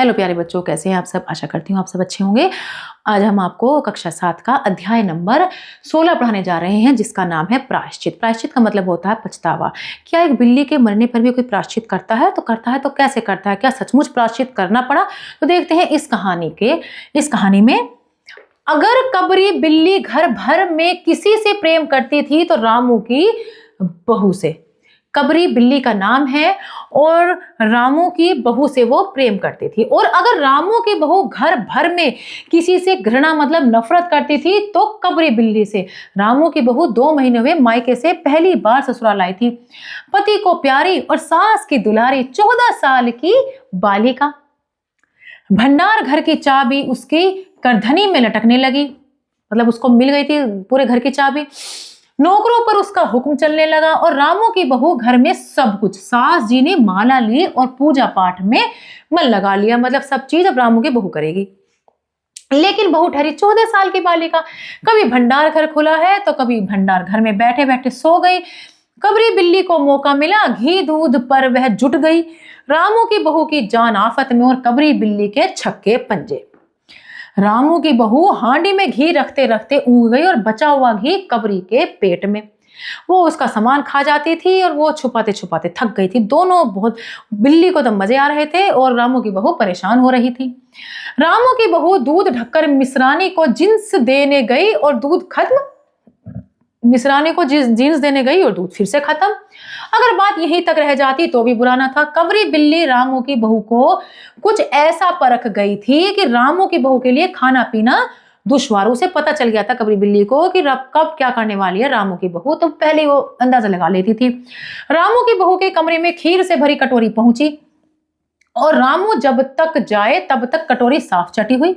Hello प्यारे बच्चों, कैसे हैं आप सब। आशा करती हूँ आप सब अच्छे होंगे। आज हम आपको कक्षा 7 का अध्याय नंबर 16 पढ़ाने जा रहे हैं, जिसका नाम है प्रायश्चित। प्रायश्चित का मतलब होता है पछतावा। क्या एक बिल्ली के मरने पर भी कोई प्रायश्चित करता है? तो करता है तो कैसे करता है? क्या सचमुच प्रायश्चित करना पड़ा? तो देखते हैं इस कहानी में अगर कबरी बिल्ली घर भर में किसी से प्रेम करती थी तो रामू की बहू से। कबरी बिल्ली का नाम है और रामू की बहू से वो प्रेम करती थी। और अगर रामू की बहू घर भर में किसी से घृणा मतलब नफरत करती थी तो कबरी बिल्ली से। रामू की बहू 2 महीने में मायके से पहली बार ससुराल आई थी। पति को प्यारी और सास की दुलारी 14 साल की बालिका। भंडार घर की चाबी उसकी करधनी में लटकने लगी, मतलब उसको मिल गई थी पूरे घर की चाबी। नौकरों पर उसका हुक्म चलने लगा और रामू की बहू घर में सब कुछ। सास जी ने माला ली और पूजा पाठ में मन लगा लिया, मतलब सब चीज अब रामू की बहू करेगी। लेकिन बहू ठहरी 14 साल की बालिका। कभी भंडार घर खुला है तो कभी भंडार घर में बैठे बैठे सो गई। कबरी बिल्ली को मौका मिला, घी दूध पर वह जुट गई। रामू की बहू की जान आफत में और कबरी बिल्ली के छक्के पंजे। रामू की बहू हांडी में घी रखते रखते ऊँघ गई और बचा हुआ घी कबरी के पेट में। वो उसका सामान खा जाती थी और वो छुपाते छुपाते थक गई थी। दोनों बहुत, बिल्ली को तो मजे आ रहे थे और रामू की बहू परेशान हो रही थी। रामू की बहू दूध ढककर मिश्रानी को जींस देने गई और दूध खत्म। मिश्रानी को जींस देने गई और दूध फिर से खत्म। अगर बात यहीं तक रह जाती तो भी बुरा ना था। कबरी बिल्ली रामू की बहू को कुछ ऐसा परख गई थी कि रामू की बहू के लिए खाना पीना दुश्वार। उसे पता चल गया था कबरी बिल्ली को कि कब क्या करने वाली है रामू की बहू, तो पहले वो अंदाजा लगा लेती थी। रामू की बहू के कमरे में खीर से भरी कटोरी पहुंची और रामू जब तक जाए तब तक कटोरी साफ चटी हुई।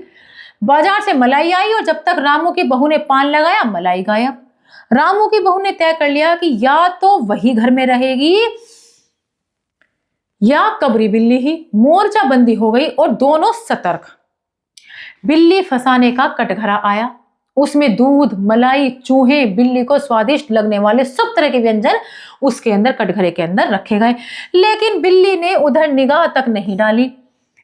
बाजार से मलाई आई और जब तक रामू की बहू ने पान लगाया मलाई गायब। रामू की बहू ने तय कर लिया कि या तो वही घर में रहेगी या कबरी बिल्ली ही। मोर्चा बंदी हो गई और दोनों सतर्क। बिल्ली फंसाने का कटघरा आया। उसमें दूध, मलाई, चूहे, बिल्ली को स्वादिष्ट लगने वाले सब तरह के व्यंजन उसके अंदर कटघरे के अंदर रखे गए। लेकिन बिल्ली ने उधर निगाह तक नहीं डाली।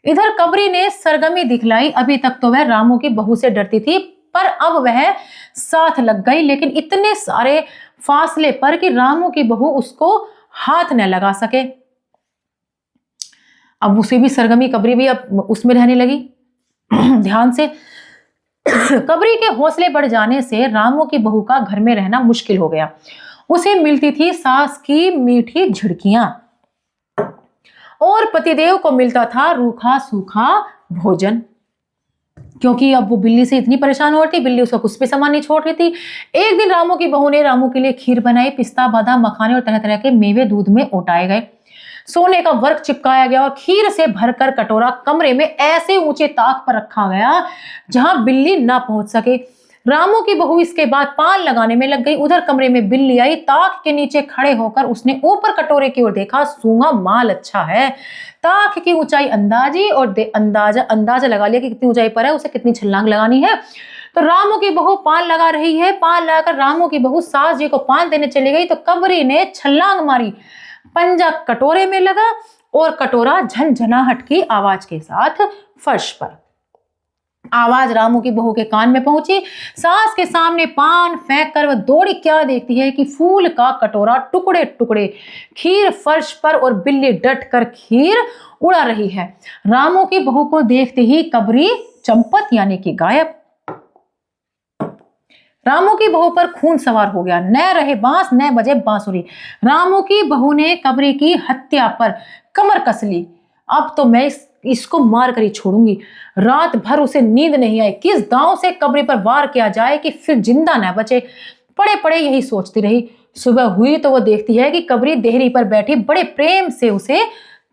इधर कबरी ने सरगमी दिखलाई। अभी तक तो वह रामू की बहू से डरती थी, पर अब वह साथ लग गई, लेकिन इतने सारे फासले पर कि रामू की बहू उसको हाथ न लगा सके। अब उसे भी सरगमी, कबरी भी अब उसमें रहने लगी ध्यान से। कबरी के हौसले बढ़ जाने से रामू की बहू का घर में रहना मुश्किल हो गया। उसे मिलती थी सास की मीठी झिड़कियां और पतिदेव को मिलता था रूखा सूखा भोजन, क्योंकि अब वो बिल्ली से इतनी परेशान हो रही थी। बिल्ली उसका कुछ भी सामान नहीं छोड़ रही थी। एक दिन रामू की बहू ने रामू के लिए खीर बनाई। पिस्ता, बादाम, मखाने और तरह तरह के मेवे दूध में ओटाए गए। सोने का वर्क चिपकाया गया और खीर से भरकर कटोरा कमरे में ऐसे ऊंचे ताक पर रखा गया जहां बिल्ली ना पहुंच सके। रामू की बहू इसके बाद पान लगाने में लग गई। उधर कमरे में बिल्ली आई। ताक के नीचे खड़े होकर उसने ऊपर कटोरे की ओर देखा। सूंघा, माल अच्छा है। ताक की ऊंचाई अंदाजी और अंदाजा लगा लिया कि कितनी ऊंचाई पर है, उसे कितनी छलांग लगानी है। तो रामू की बहू पान लगा रही है। पान लगाकर रामू की बहू सास जी को पान देने चली गई तो कबरी ने छलांग मारी। पंजा कटोरे में लगा और कटोरा झनझनाहट की आवाज के साथ फर्श पर। आवाज रामू की बहू के कान में पहुंची। सास के सामने पान फेंक कर वह दौड़ी, क्या देखती है कि फूल का कटोरा टुकड़े टुकड़े, खीर फर्श पर और बिल्ली डट कर खीर उड़ा रही है। रामू की बहू को देखते ही कबरी चंपत यानी कि गायब। रामू की बहू पर खून सवार हो गया। न रहे बांस न बजे बांसुरी। रामू की बहू ने कबरी की हत्या पर कमर कस ली। अब तो मैं इसको मार कर ही छोड़ूंगी। रात भर उसे नींद नहीं आई। किस दांव से कबरी पर वार किया जाए कि फिर जिंदा न बचे। पड़े पड़े यही सोचती रही। सुबह हुई तो वो देखती है कि कबरी देहरी पर बैठी बड़े प्रेम से उसे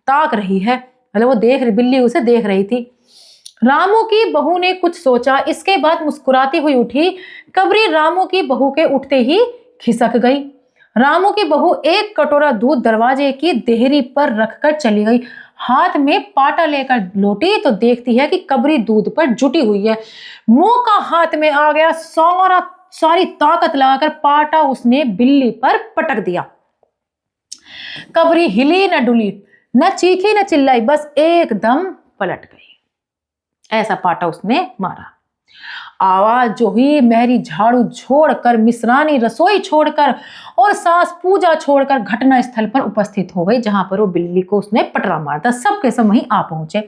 ताक रही है, मतलब वो बिल्ली उसे देख रही थी। रामू की बहू ने कुछ सोचा, इसके बाद मुस्कुराती हुई उठी। कबरी रामू की बहू के उठते ही खिसक गई। रामू की बहू एक कटोरा दूध दरवाजे की देहरी पर रखकर चली गई। हाथ में पाटा लेकर लौटी तो देखती है कि कबरी दूध पर जुटी हुई है। मौका हाथ में आ गया। सारी ताकत लगाकर पाटा उसने बिल्ली पर पटक दिया। कबरी हिली न डुली, न चीखी न चिल्लाई, बस एकदम पलट गई। ऐसा पाटा उसने मारा। आवाज जो हुई, मेहरी झाड़ू छोड़कर, मिश्रानी रसोई छोड़कर और सास पूजा छोड़कर घटना स्थल पर उपस्थित हो गई, जहां पर वो बिल्ली को उसने पटरा मारा था। सब के सब वहीं आ पहुंचे।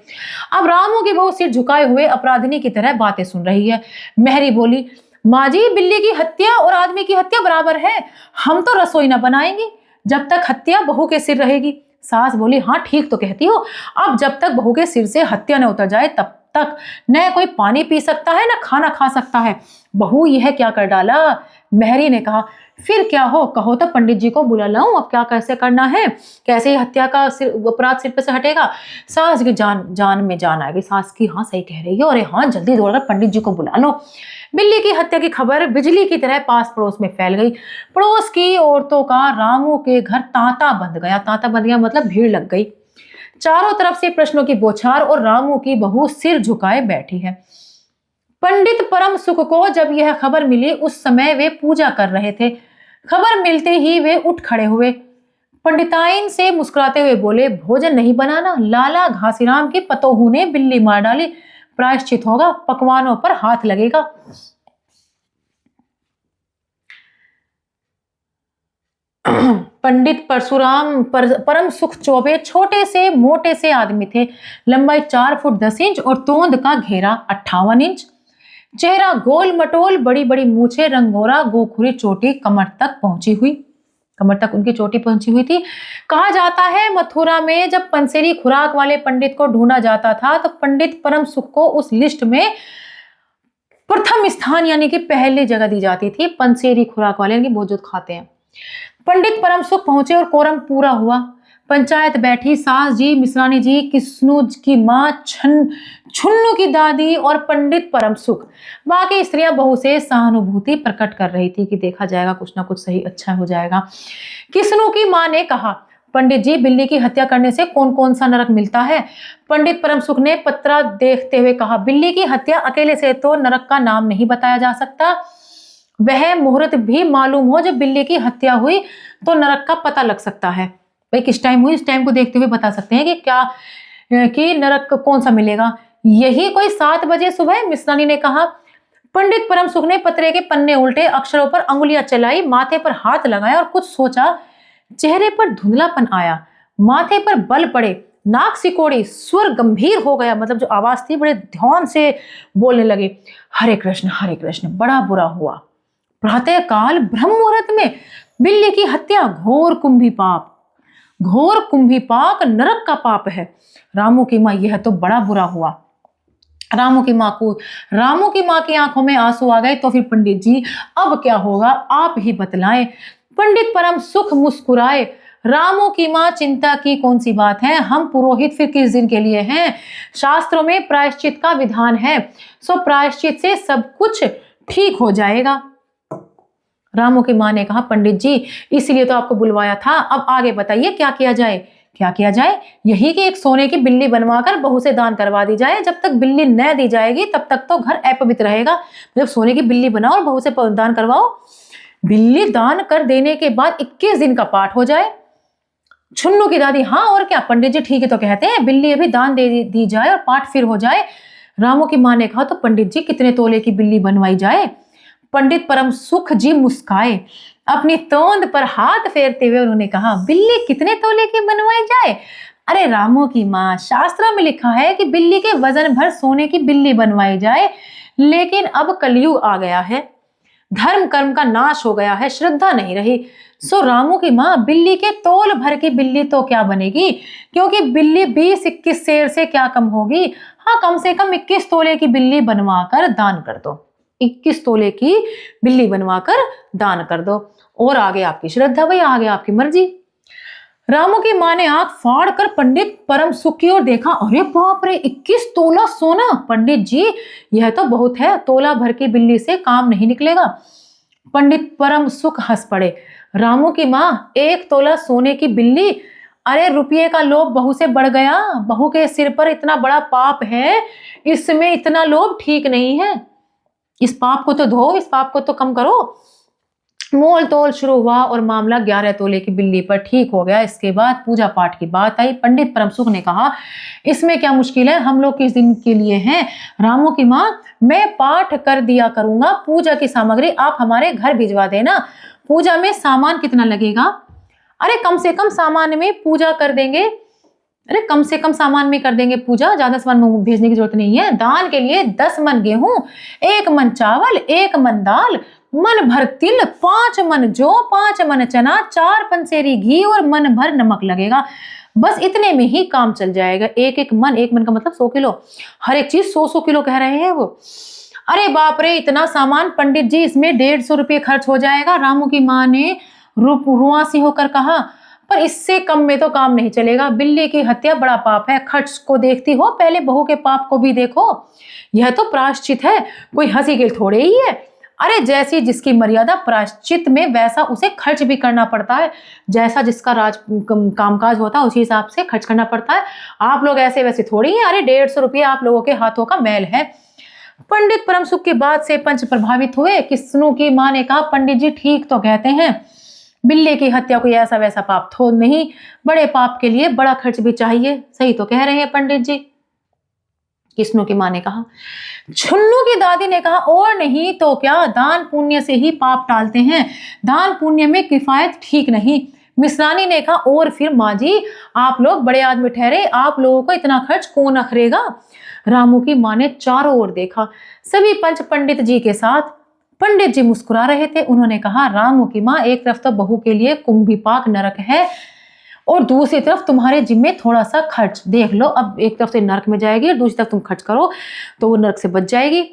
अब रामू की बहू सिर झुकाए हुए अपराधिनी की तरह बातें सुन रही है। मेहरी बोली, माँ जी, बिल्ली की हत्या और आदमी की हत्या बराबर है। हम तो रसोई ना बनाएंगे जब तक हत्या बहू के सिर रहेगी। सास बोली, हाँ ठीक तो कहती हो। अब जब तक बहू के सिर से हत्या न उतर जाए तब तक न कोई पानी पी सकता है, न खाना खा सकता है। बहू यह क्या कर डाला? मेहरी ने कहा, फिर क्या हो, कहो तो पंडित जी को बुला लाऊं। अब क्या कैसे करना है, कैसे हत्या का अपराध सिर पे से हटेगा? सास की जान में जान आ गई। सास की हाँ सही कह रही है, अरे हाँ जल्दी दौड़कर पंडित जी को बुला लो। बिल्ली की हत्या की खबर बिजली की तरह पास पड़ोस में फैल गई। पड़ोस की औरतों का रामू के घर तांता बंध गया। तांता बंध गया मतलब भीड़ लग गई। चारों तरफ से प्रश्नों की बौछार और रामू की बहू सिर झुकाए बैठी है। पंडित परम सुख को जब यह खबर मिली, उस समय वे पूजा कर रहे थे। खबर मिलते ही वे उठ खड़े हुए। पंडिताइन से मुस्कुराते हुए बोले, भोजन नहीं बनाना, लाला घासीराम की पतोहू ने बिल्ली मार डाली, प्रायश्चित होगा, पकवानों पर हाथ लगेगा। पंडित परशुराम परम सुख चौबे छोटे से मोटे से आदमी थे। लंबाई 4 फुट 10 इंच और तोंद का घेरा 58 इंच। चेहरा गोल मटोल, बड़ी बड़ी मूछें, रंगोरा, गोखुरी चोटी कमर तक पहुंची हुई। कमर तक उनकी चोटी पहुंची हुई थी। कहा जाता है मथुरा में जब पंसेरी खुराक वाले पंडित को ढूंढा जाता था तो पंडित परम सुख को उस लिस्ट में प्रथम स्थान यानी कि पहली जगह दी जाती थी। पंसेरी खुराक वाले यानी बहुत खाते हैं। पंडित परम सुख पहुंचे और कोरम पूरा हुआ। पंचायत बैठी। सास जी, मिश्रानी जी, किस्नू की माँ, छुन्नू की दादी और पंडित परम सुख। बाकी स्त्रियां बहू से सहानुभूति प्रकट कर रही थी कि देखा जाएगा, कुछ ना कुछ सही अच्छा हो जाएगा। किस्नू की माँ ने कहा, पंडित जी, बिल्ली की हत्या करने से कौन कौन सा नरक मिलता है? पंडित परम सुख ने पत्रा देखते हुए कहा, बिल्ली की हत्या अकेले से तो नरक का नाम नहीं बताया जा सकता। वह मुहूर्त भी मालूम हो जब बिल्ली की हत्या हुई तो नरक का पता लग सकता है। भाई किस टाइम हुई, इस टाइम को देखते हुए बता सकते हैं कि क्या कि नरक कौन सा मिलेगा। यही कोई 7 बजे सुबह, मिश्रानी ने कहा। पंडित परम सुख ने पत्रे के पन्ने उल्टे, अक्षरों पर अंगुलियां चलाई, माथे पर हाथ लगाया और कुछ सोचा। चेहरे पर धुंधलापन आया, माथे पर बल पड़े, नाक सिकोड़ी, स्वर गंभीर हो गया, मतलब जो आवाज थी बड़े ध्यान से बोलने लगे, हरे कृष्ण, बड़ा बुरा हुआ। प्रातः काल ब्रह्म मुहूर्त में बिल्ली की हत्या, घोर कुंभी पाप नरक का पाप है। रामू की माँ, यह तो बड़ा बुरा हुआ। रामू की माँ की आंखों में आंसू आ गए। तो फिर पंडित जी अब क्या होगा, आप ही बतलाएं। पंडित परम सुख मुस्कुराए। रामू की माँ, चिंता की कौन सी बात है, हम पुरोहित फिर किस दिन के लिए हैं? शास्त्रों में प्रायश्चित का विधान है, सो प्रायश्चित से सब कुछ ठीक हो जाएगा। रामू की माँ ने कहा, पंडित जी इसीलिए तो आपको बुलवाया था, अब आगे बताइए क्या किया जाए? क्या किया जाए? यही कि एक सोने की बिल्ली बनवाकर बहू से दान करवा दी जाए। जब तक बिल्ली न दी जाएगी तब तक तो घर अपवित्र रहेगा। जब सोने की बिल्ली बनाओ और बहू से दान करवाओ। बिल्ली दान कर देने के बाद 21 दिन का पाठ हो जाए। छुन्नू की दादी, हाँ और क्या पंडित जी, ठीक है तो कहते हैं, बिल्ली अभी दान दे दी जाए और पाठ फिर हो जाए। रामू की माँ ने कहा, तो पंडित जी कितने तोले की बिल्ली बनवाई जाए? पंडित परम सुख जी मुस्काए। अपनी तोंद पर हाथ फेरते हुए उन्होंने कहा, बिल्ली कितने तोले की बनवाई जाए? अरे रामू की माँ, शास्त्रों में लिखा है कि बिल्ली के वजन भर सोने की बिल्ली बनवाई जाए, लेकिन अब कलयुग आ गया है, धर्म कर्म का नाश हो गया है, श्रद्धा नहीं रही। सो रामू की माँ, बिल्ली के तोल भर की बिल्ली तो क्या बनेगी, क्योंकि बिल्ली 20-21 शेर से क्या कम होगी। हाँ, कम से कम 21 तोले की बिल्ली बनवा कर दान कर दो। 21 तोले की बिल्ली बनवाकर दान कर दो, और आगे आपकी श्रद्धा, भाई आगे आपकी मर्जी। रामू की माँ ने आंख फाड़ कर पंडित परम सुख की ओर देखा। अरे बाप रे, 21 तोला सोना! पंडित जी यह तो बहुत है, तोला भर की बिल्ली से काम नहीं निकलेगा। पंडित परम सुख हंस पड़े। रामू की माँ, 1 तोला सोने की बिल्ली? अरे रुपये का लोभ बहू से बढ़ गया। बहू के सिर पर इतना बड़ा पाप है, इसमें इतना लोभ ठीक नहीं है। इस पाप को तो धो, इस पाप को तो कम करो। मोल तोल शुरू हुआ और मामला 11 तोले की बिल्ली पर ठीक हो गया। इसके बाद पूजा पाठ की बात आई। पंडित परमसुख ने कहा, इसमें क्या मुश्किल है, हम लोग किस दिन के लिए हैं। रामू की माँ, मैं पाठ कर दिया करूंगा, पूजा की सामग्री आप हमारे घर भिजवा देना। पूजा में सामान कितना लगेगा? अरे कम से कम सामान में पूजा कर देंगे, अरे कम से कम सामान में कर देंगे पूजा, ज्यादा सामान भेजने की जरूरत नहीं है। दान के लिए 10 मन गेहूं, 1 मन चावल, 1 मन दाल, मन भर तिल, 5 मन जौ, 5 मन चना, 4 पंसेरी घी और मन भर नमक लगेगा। बस इतने में ही काम चल जाएगा। एक मन का मतलब 100 किलो, हर एक चीज 100 किलो कह रहे हैं वो। अरे बाप रे, इतना सामान पंडित जी, इसमें 150 रुपये खर्च हो जाएगा। रामू की माँ ने रुआसी होकर कहा, पर इससे कम में तो काम नहीं चलेगा। बिल्ली की हत्या बड़ा पाप है, खर्च को देखती हो, पहले बहू के पाप को भी देखो। यह तो प्रायश्चित है, कोई हंसी खेल थोड़े ही है। अरे जैसी जिसकी मर्यादा प्रायश्चित में, वैसा उसे खर्च भी करना पड़ता है। जैसा जिसका कामकाज होता है उसी हिसाब से खर्च करना पड़ता है। आप लोग ऐसे वैसे थोड़ी हैं। अरे 150 रुपये आप लोगों के हाथों का मैल है। पंडित परमसुख की बात से पंच प्रभावित हुए। किस्नू की माँ ने कहा, पंडित जी ठीक तो कहते हैं, बिल्ली की हत्या कोई ऐसा वैसा पाप तो नहीं, बड़े पाप के लिए बड़ा खर्च भी चाहिए। सही तो कह रहे हैं पंडित जी, किस्नू की माँ ने कहा। छुन्नू की दादी ने कहा, और नहीं तो क्या, दान पुण्य से ही पाप टालते हैं, दान पुण्य में किफायत ठीक नहीं। मिश्रानी ने कहा, और फिर माँ जी, आप लोग बड़े आदमी ठहरे, आप लोगों को इतना खर्च कौन अखरेगा। रामू की माँ ने चारों ओर देखा, सभी पंच पंडित जी के साथ। पंडित जी मुस्कुरा रहे थे। उन्होंने कहा, रामू की माँ, एक तरफ तो बहू के लिए कुंभीपाक नरक है और दूसरी तरफ तुम्हारे जिम्मे थोड़ा सा खर्च। देख लो, अब एक तरफ से नरक में जाएगी और दूसरी तरफ तुम खर्च करो तो वो नरक से बच जाएगी।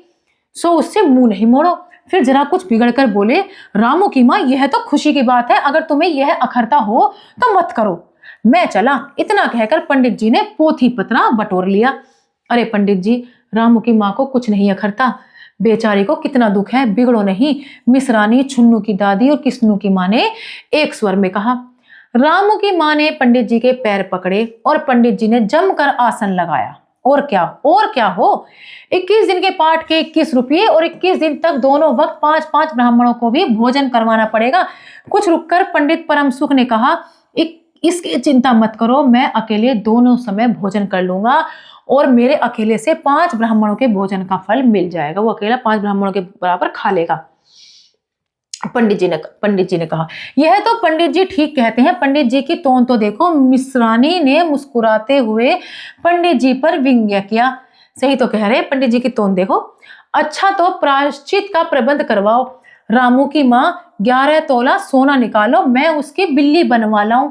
सो उससे मुंह नहीं मोड़ो। फिर जरा कुछ बिगड़ कर बोले, रामू की माँ, यह तो खुशी की बात है, अगर तुम्हें यह अखरता हो तो मत करो, मैं चला। इतना कहकर पंडित जी ने पोथी पत्रा बटोर लिया। अरे पंडित जी, रामू की माँ को कुछ नहीं अखरता, बेचारी को कितना दुख है, बिगड़ो नहीं। मिश्रानी, छुन्नू की दादी और किस्नू की माँ ने एक स्वर में कहा। रामू की माँ ने पंडित जी के पैर पकड़े और पंडित जी ने जमकर आसन लगाया। और क्या हो, 21 दिन के पाठ के 21 रुपये और 21 दिन तक दोनों वक्त 5-5 ब्राह्मणों को भी भोजन करवाना पड़ेगा। कुछ रुककर पंडित परमसुख ने कहा, इसकी चिंता मत करो, मैं अकेले दोनों समय भोजन कर लूंगा और मेरे अकेले से 5 ब्राह्मणों के भोजन का फल मिल जाएगा। वो अकेला 5 ब्राह्मणों के बराबर खा लेगा। पंडित जी ने कहा, यह तो पंडित जी ठीक कहते हैं। पंडित जी की टोन तो देखो। मिश्रानी ने मुस्कुराते हुए पंडित जी पर व्यंग्य किया। सही तो कह रहे हैं, पंडित जी की टोन देखो। अच्छा तो प्रायश्चित का प्रबंध करवाओ। रामू की माँ, 11 तोला सोना निकालो, मैं उसकी बिल्ली बनवा लाऊं।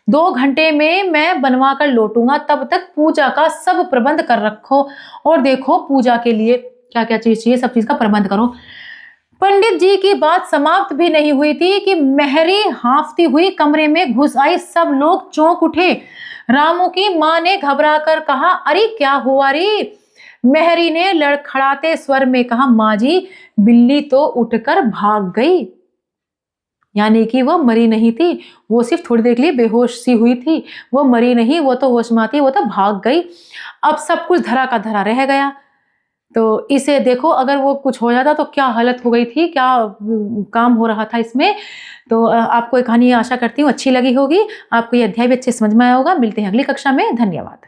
2 घंटे में मैं बनवा कर लौटूंगा, तब तक पूजा का सब प्रबंध कर रखो। और देखो, पूजा के लिए क्या क्या चीज चाहिए, सब चीज का प्रबंध करो। पंडित जी की बात समाप्त भी नहीं हुई थी कि मेहरी हांफती हुई कमरे में घुस आई। सब लोग चौंक उठे। रामू की माँ ने घबरा कर कहा, अरे क्या हुआ रे। मेहरी ने लड़खड़ाते स्वर में कहा, माँ जी, बिल्ली तो उठकर भाग गई। यानी कि वो मरी नहीं थी, वो सिर्फ थोड़ी देर के लिए बेहोश सी हुई थी। वो मरी नहीं, वो तो होश में थी, वो तो भाग गई। अब सब कुछ धरा का धरा रह गया। तो इसे देखो, अगर वो कुछ हो जाता तो क्या हालत हो गई थी, क्या काम हो रहा था इसमें। तो आपको ये कहानी आशा करती हूँ अच्छी लगी होगी, आपको ये अध्याय भी अच्छे समझ में आया होगा। मिलते हैं अगली कक्षा में। धन्यवाद।